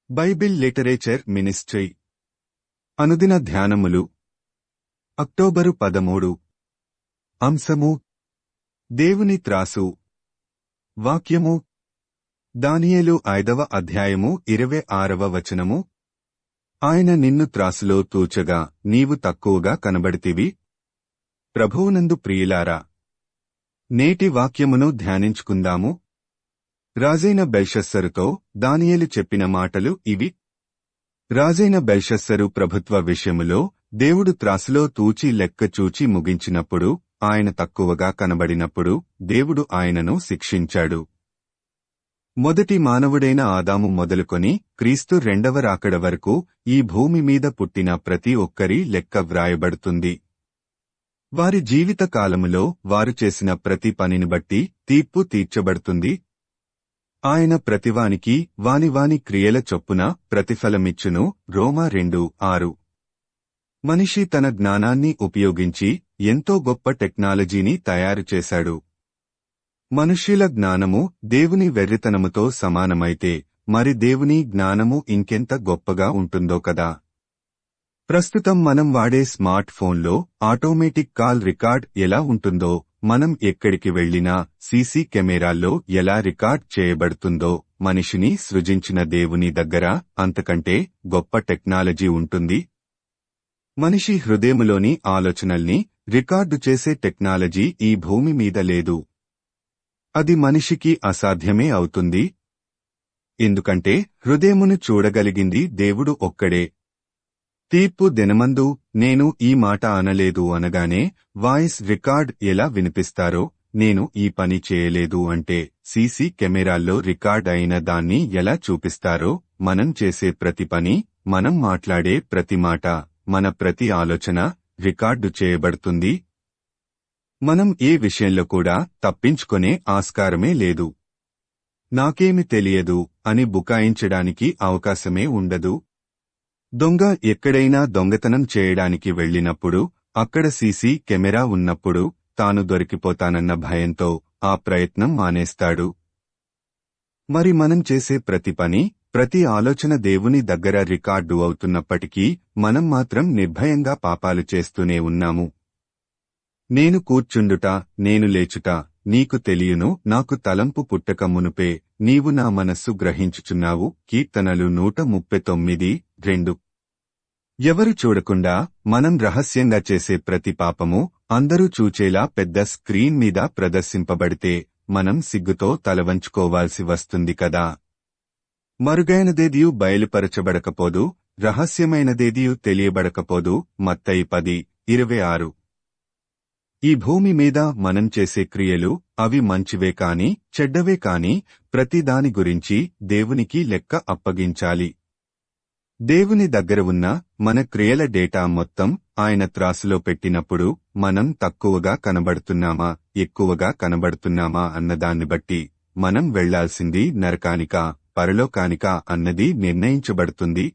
Bible literature ministry అనుదిన ధ్యానములు October 13 అంశము దేవుని త్రాసు వాక్యము దానియేలు 5వ అధ్యాయము 26వ వచనము ఆయన నిన్ను త్రాసులో తూచగా నీవు తక్కువగా కనబడితివి. ప్రభువునందు ప్రియులారా, నేటి వాక్యమును ధ్యానించుకుందాము. రాజైన బెల్షస్సరుతో దానియేలు చెప్పిన మాటలు ఇవి. రాజైన బెల్షస్సరు ప్రభుత్వ విషయములో దేవుడు త్రాసులో తూచి లెక్క చూచి ముగించినప్పుడు, ఆయన తక్కువగా కనబడినప్పుడు దేవుడు ఆయనను శిక్షించాడు. మొదటి మానవుడైన ఆదాము మొదలుకొని క్రీస్తు రెండవ రాకడ వరకు ఈ భూమి మీద పుట్టిన ప్రతి ఒక్కరి లెక్క వ్రాయబడుతుంది. వారి జీవిత కాలములో వారు చేసిన ప్రతి పనిని బట్టి తీర్పు తీర్చబడుతుంది. ఆయన ప్రతివానికి వాని క్రియల చొప్పున ప్రతిఫలమిచ్చును. రోమా 2:6. మనిషి తన జ్ఞానాన్ని ఉపయోగించి ఎంతో గొప్ప టెక్నాలజీని తయారు చేశాడు. మనుష్యుల జ్ఞానము దేవుని వెర్రితనముతో సమానమైతే మరి దేవుని జ్ఞానము ఇంకెంత గొప్పగా ఉంటుందో కదా. ప్రస్తుతం మనం వాడే స్మార్ట్ ఫోన్లో ఆటోమేటిక్ కాల్ రికార్డ్ ఎలా ఉంటుందో, మనం ఎక్కడికి వెళ్లినా సీసీ కెమెరాల్లో ఎలా రికార్డ్ చేయబడుతుందో, మనిషిని సృజించిన దేవుని దగ్గర అంతకంటే గొప్ప టెక్నాలజీ ఉంటుంది. మనిషి హృదయములోని ఆలోచనల్ని రికార్డు చేసే టెక్నాలజీ ఈ భూమి మీద లేదు. అది మనిషికి అసాధ్యమే అవుతుంది. ఎందుకంటే హృదయమును చూడగలిగింది దేవుడు ఒక్కడే. తీర్పు దినమందు నేను ఈ మాట అనలేదు అనగానే వాయిస్ రికార్డ్ ఎలా వినిపిస్తారో, నేను ఈ పని చేయలేదు అంటే సీసీ కెమెరాల్లో రికార్డ్ అయిన దాన్ని ఎలా చూపిస్తారో, మనం చేసే ప్రతి పని, మనం మాట్లాడే ప్రతి మాట, మన ప్రతి ఆలోచన రికార్డు చేయబడుతుంది. మనం ఏ విషయంలో కూడా తప్పించుకునే ఆస్కారమే లేదు. నాకేమి తెలియదు అని బుకాయించడానికి అవకాశమే ఉండదు. దొంగ ఎక్కడైనా దొంగతనం చేయడానికి వెళ్లినప్పుడు, అక్కడ సీసీ కెమెరా ఉన్నప్పుడు తాను దొరికిపోతానన్న భయంతో ఆ ప్రయత్నం మానేస్తాడు. మరి మనం చేసే ప్రతి పని, ప్రతి ఆలోచన దేవుని దగ్గర రికార్డు అవుతున్నప్పటికీ మనం మాత్రం నిర్భయంగా పాపాలు చేస్తూనే ఉన్నాము. నేను కూర్చుండుట, నేను లేచుట నీకు తెలియను, నాకు తలంపు పుట్టక మునుపే నీవు నా మనస్సు గ్రహించుచున్నావు. కీర్తనలు 139:2. ఎవరు చూడకుండా మనం రహస్యంగా చేసే ప్రతి పాపము అందరూ చూచేలా పెద్ద స్క్రీన్ మీద ప్రదర్శింపబడితే మనం సిగ్గుతో తలవంచుకోవాల్సి వస్తుంది కదా. మరుగైనదేదియు బయలుపరచబడకపోదు, రహస్యమైనదేదియు తెలియబడకపోదు. మత్తయి 10:26. ఈ భూమి మీద మనం చేసే క్రియలు, అవి మంచివే కాని చెడ్డవే కాని, ప్రతిదాని గురించి దేవునికి లెక్క అప్పగించాలి. దేవుని దగ్గర ఉన్న మన క్రియల డేటా మొత్తం ఆయన త్రాసులో పెట్టినప్పుడు మనం తక్కువగా కనబడుతున్నామా, ఎక్కువగా కనబడుతున్నామా అన్నదాన్ని బట్టి మనం వెళ్లాల్సింది నరకానికా, పరలోకానికా అన్నది నిర్ణయించబడుతుంది.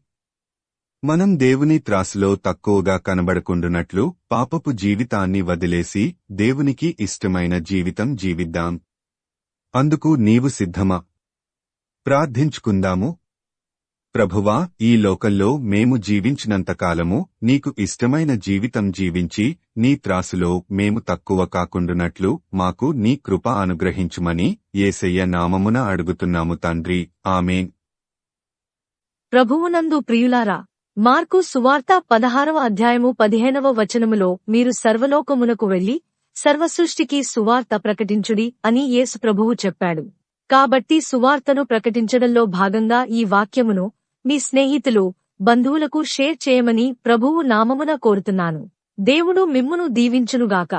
మనం దేవుని త్రాసులో తక్కువగా కనబడకుండునట్లు పాపపు జీవితాన్ని వదిలేసి దేవునికి ఇష్టమైన జీవితం జీవిద్దాం. అందుకు నీవు సిద్ధమా? ప్రార్థించుకుందాము. ప్రభువా, ఈ లోకంలో మేము జీవించినంతకాలము నీకు ఇష్టమైన జీవితం జీవించి నీ త్రాసులో మేము తక్కువ కాకుండునట్లు మాకు నీ కృప అనుగ్రహించుమని యేసయ్య నామమున అడుగుతున్నాము తండ్రి. ఆమేన్. ప్రభువునందు ప్రియులారా, మార్కు సువార్త 16వ అధ్యాయము 15వ వచనములో మీరు సర్వలోకమునకు వెళ్లి సర్వసృష్టికి సువార్త ప్రకటించుడి అని యేసు ప్రభువు చెప్పాడు. కాబట్టి సువార్తను ప్రకటించడంలో భాగంగా ఈ వాక్యమును మీ స్నేహితులు, బంధువులకు షేర్ చేయమని ప్రభువు నామమున కోరుతున్నాను. దేవుడు మిమ్మును దీవించునుగాక.